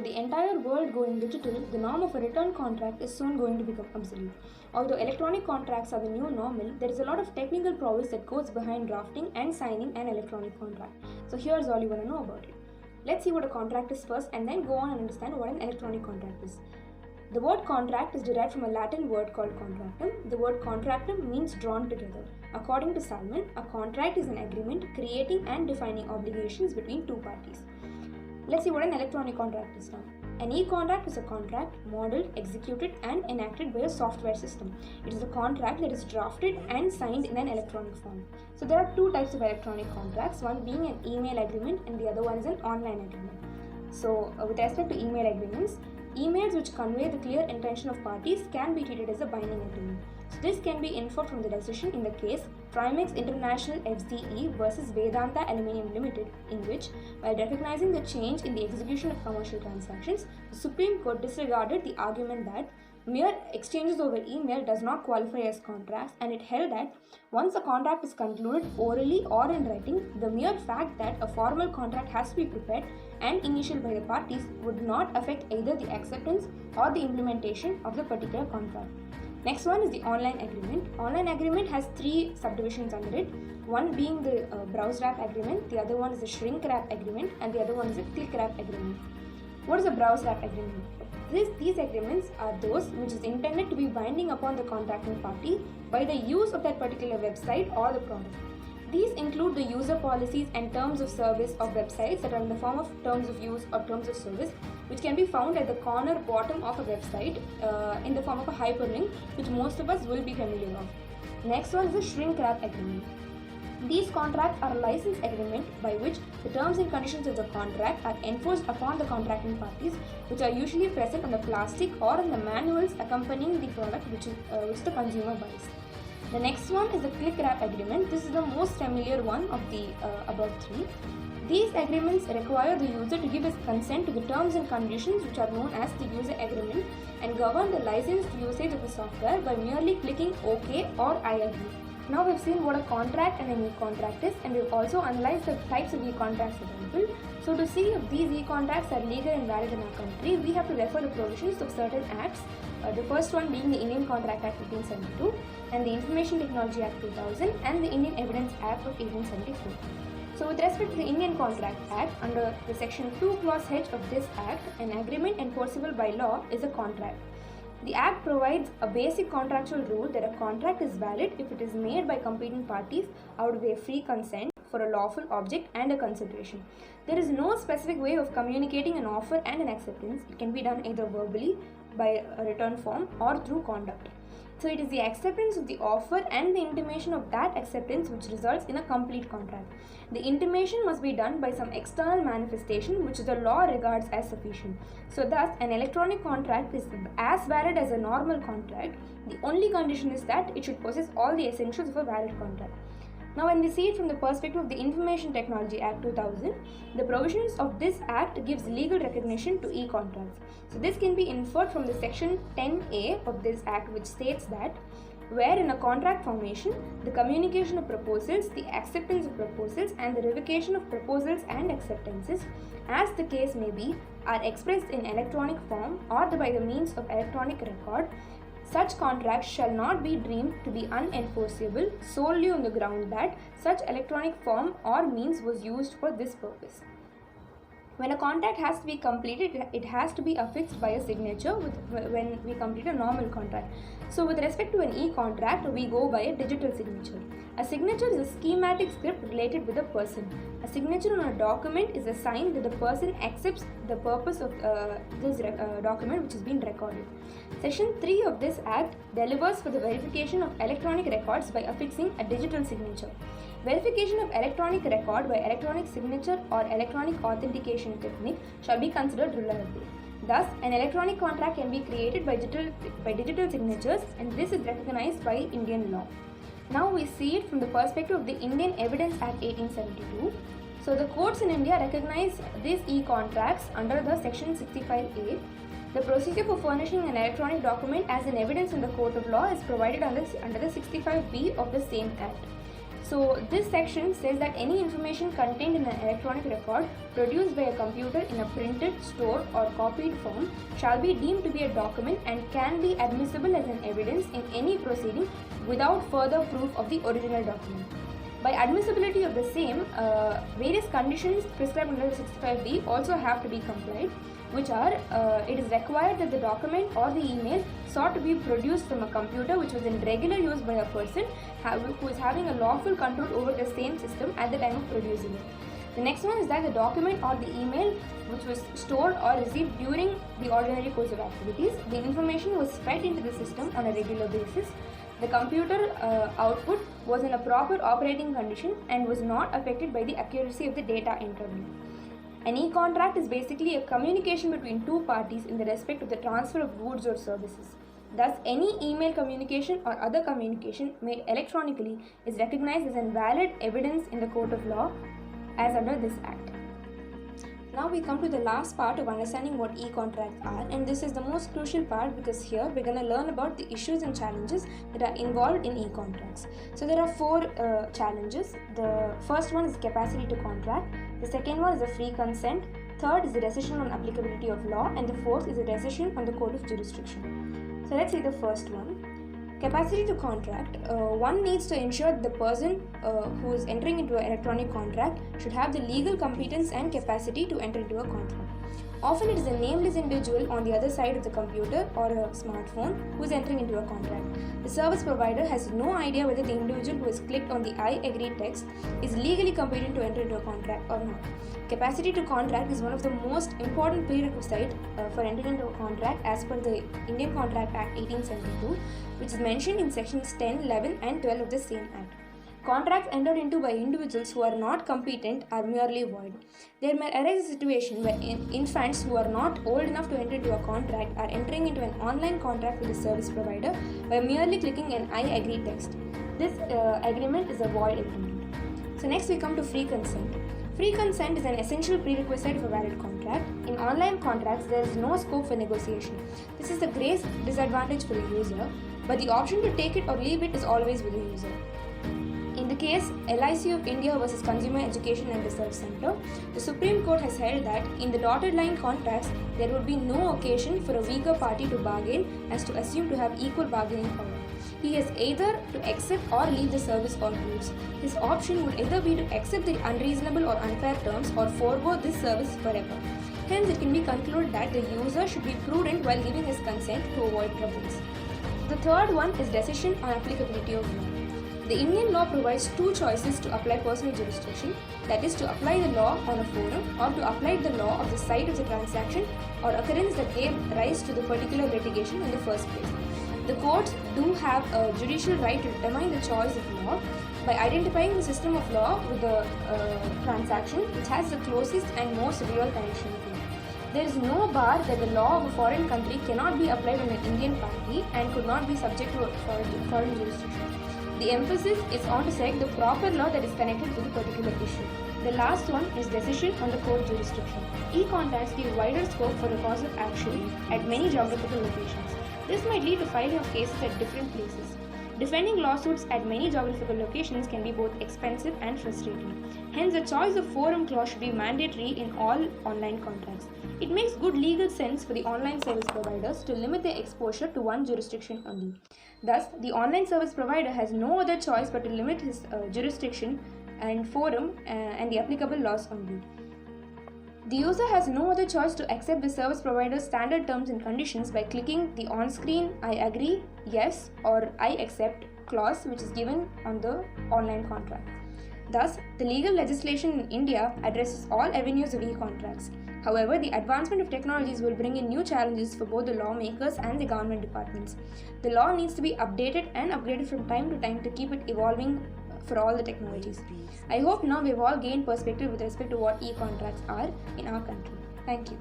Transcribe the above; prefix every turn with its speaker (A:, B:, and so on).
A: the entire world going digital, the norm of a written contract is soon going to become obsolete. Although electronic contracts are the new normal, there is a lot of technical prowess that goes behind drafting and signing an electronic contract. So here's all you want to know about it. Let's see what a contract is first and then go on and understand what an electronic contract is. The word contract is derived from a Latin word called contractum. The word contractum means drawn together. According to Salmon, a contract is an agreement creating and defining obligations between two parties. Let's see what an electronic contract is now. An e-contract is a contract modeled, executed and enacted by a software system. It is a contract that is drafted and signed in an electronic form. So there are two types of electronic contracts, one being an email agreement and the other one is an online agreement. So with respect to email agreements, emails which convey the clear intention of parties can be treated as a binding agreement. So this can be inferred from the decision in the case Primex International FZE versus Vedanta Aluminium Limited, in which, while recognizing the change in the execution of commercial transactions, the Supreme Court disregarded the argument that mere exchanges over email does not qualify as contracts, and it held that once a contract is concluded orally or in writing, the mere fact that a formal contract has to be prepared and initialed by the parties would not affect either the acceptance or the implementation of the particular contract. Next one is the online agreement. Online agreement has three subdivisions under it. One being the browse wrap agreement, the other one is the shrink wrap agreement, and the other one is the click wrap agreement. What is a browse wrap agreement? These agreements are those which is intended to be binding upon the contracting party by the use of that particular website or the product. These include the user policies and terms of service of websites that are in the form of terms of use or terms of service, which can be found at the corner bottom of a website in the form of a hyperlink, which most of us will be familiar of. Next one is the shrink wrap agreement. These contracts are a license agreement by which the terms and conditions of the contract are enforced upon the contracting parties, which are usually present on the plastic or in the manuals accompanying the product which the consumer buys. The next one is the click wrap agreement. This is the most familiar one of the above three. These agreements require the user to give his consent to the terms and conditions which are known as the user agreement and govern the licensed usage of the software by merely clicking OK or I agree. Now we've seen what a contract and an e-contract is, and we've also analyzed the types of e-contracts available. So to see if these e-contracts are legal and valid in our country, we have to refer to provisions of certain acts. The first one being the Indian Contract Act 1572 and the Information Technology Act 2000 and the Indian Evidence Act of 1874. So with respect to the Indian Contract Act, under the section 2 clause H of this act, an agreement enforceable by law is a contract. The Act provides a basic contractual rule that a contract is valid if it is made by competing parties out of their free consent for a lawful object and a consideration. There is no specific way of communicating an offer and an acceptance. It can be done either verbally, by a written form, or through conduct. So it is the acceptance of the offer and the intimation of that acceptance which results in a complete contract. The intimation must be done by some external manifestation which the law regards as sufficient. So thus an electronic contract is as valid as a normal contract. The only condition is that it should possess all the essentials of a valid contract. Now when we see it from the perspective of the Information Technology Act 2000, the provisions of this act gives legal recognition to e-contracts. So this can be inferred from the section 10A of this act, which states that where in a contract formation, the communication of proposals, the acceptance of proposals and the revocation of proposals and acceptances, as the case may be, are expressed in electronic form or by the means of electronic record, such contracts shall not be deemed to be unenforceable solely on the ground that such electronic form or means was used for this purpose. When a contract has to be completed, it has to be affixed by a signature when we complete a normal contract. So with respect to an e-contract, we go by a digital signature. A signature is a schematic script related with a person. A signature on a document is a sign that the person accepts the purpose of this document which has been recorded. Section 3 of this Act delivers for the verification of electronic records by affixing a digital signature. Verification of electronic record by electronic signature or electronic authentication technique shall be considered reliable. Thus, an electronic contract can be created by digital signatures, and this is recognized by Indian law. Now we see it from the perspective of the Indian Evidence Act 1872. So the courts in India recognize these e-contracts under the section 65A. The procedure for furnishing an electronic document as an evidence in the court of law is provided under the 65B of the same Act. So this section says that any information contained in an electronic record produced by a computer in a printed, stored or copied form shall be deemed to be a document and can be admissible as an evidence in any proceeding without further proof of the original document. By admissibility of the same, various conditions prescribed under 65D also have to be complied, which are, it is required that the document or the email sought to be produced from a computer which was in regular use by a person who is having a lawful control over the same system at the time of producing it. The next one is that the document or the email which was stored or received during the ordinary course of activities, the information was fed into the system on a regular basis. The computer output was in a proper operating condition and was not affected by the accuracy of the data entered in. An e-contract is basically a communication between two parties in the respect of the transfer of goods or services. Thus, any email communication or other communication made electronically is recognized as a valid evidence in the court of law as under this Act. Now we come to the last part of understanding what e-contracts are, and this is the most crucial part because here we're going to learn about the issues and challenges that are involved in e-contracts. So there are four challenges. The first one is capacity to contract, the second one is the free consent, third is the decision on applicability of law, and the fourth is the decision on the code of jurisdiction. So let's see the first one. Capacity to contract. One needs to ensure that the person who is entering into an electronic contract should have the legal competence and capacity to enter into a contract. Often it is a nameless individual on the other side of the computer or a smartphone who is entering into a contract. The service provider has no idea whether the individual who has clicked on the I agree text is legally competent to enter into a contract or not. Capacity to contract is one of the most important prerequisites for entering into a contract as per the Indian Contract Act 1872, which is mentioned in sections 10, 11 and 12 of the same Act. Contracts entered into by individuals who are not competent are merely void. There may arise a situation where infants who are not old enough to enter into a contract are entering into an online contract with the service provider by merely clicking an I agree text. This agreement is a void agreement. So next we come to free consent. Free consent is an essential prerequisite of a valid contract. In online contracts, there is no scope for negotiation. This is the great disadvantage for the user, but the option to take it or leave it is always with the user. In the case LIC of India versus Consumer Education and Research Center, the Supreme Court has held that in the dotted line contracts, there would be no occasion for a weaker party to bargain as to assume to have equal bargaining power. He has either to accept or leave the service or goods. His option would either be to accept the unreasonable or unfair terms or forego this service forever. Hence, it can be concluded that the user should be prudent while giving his consent to avoid troubles. The third one is decision on applicability of law. The Indian law provides two choices to apply personal jurisdiction, that is to apply the law on a forum or to apply the law of the site of the transaction or occurrence that gave rise to the particular litigation in the first place. The courts do have a judicial right to determine the choice of law by identifying the system of law with the transaction which has the closest and most real connection to it. There is no bar that the law of a foreign country cannot be applied on an Indian party and could not be subject to a foreign jurisdiction. The emphasis is on to select the proper law that is connected to the particular issue. The last one is decision on the court jurisdiction. E-contracts give wider scope for the cause of action at many geographical locations. This might lead to filing of cases at different places. Defending lawsuits at many geographical locations can be both expensive and frustrating. Hence, the choice of forum clause should be mandatory in all online contracts. It makes good legal sense for the online service providers to limit their exposure to one jurisdiction only. Thus, the online service provider has no other choice but to limit his jurisdiction and forum and the applicable laws only. The user has no other choice to accept the service provider's standard terms and conditions by clicking the on-screen I agree, yes or I accept clause which is given on the online contract. Thus, the legal legislation in India addresses all avenues of e-contracts. However, the advancement of technologies will bring in new challenges for both the lawmakers and the government departments. The law needs to be updated and upgraded from time to time to keep it evolving for all the technologies. I hope now we've all gained perspective with respect to what e-contracts are in our country. Thank you.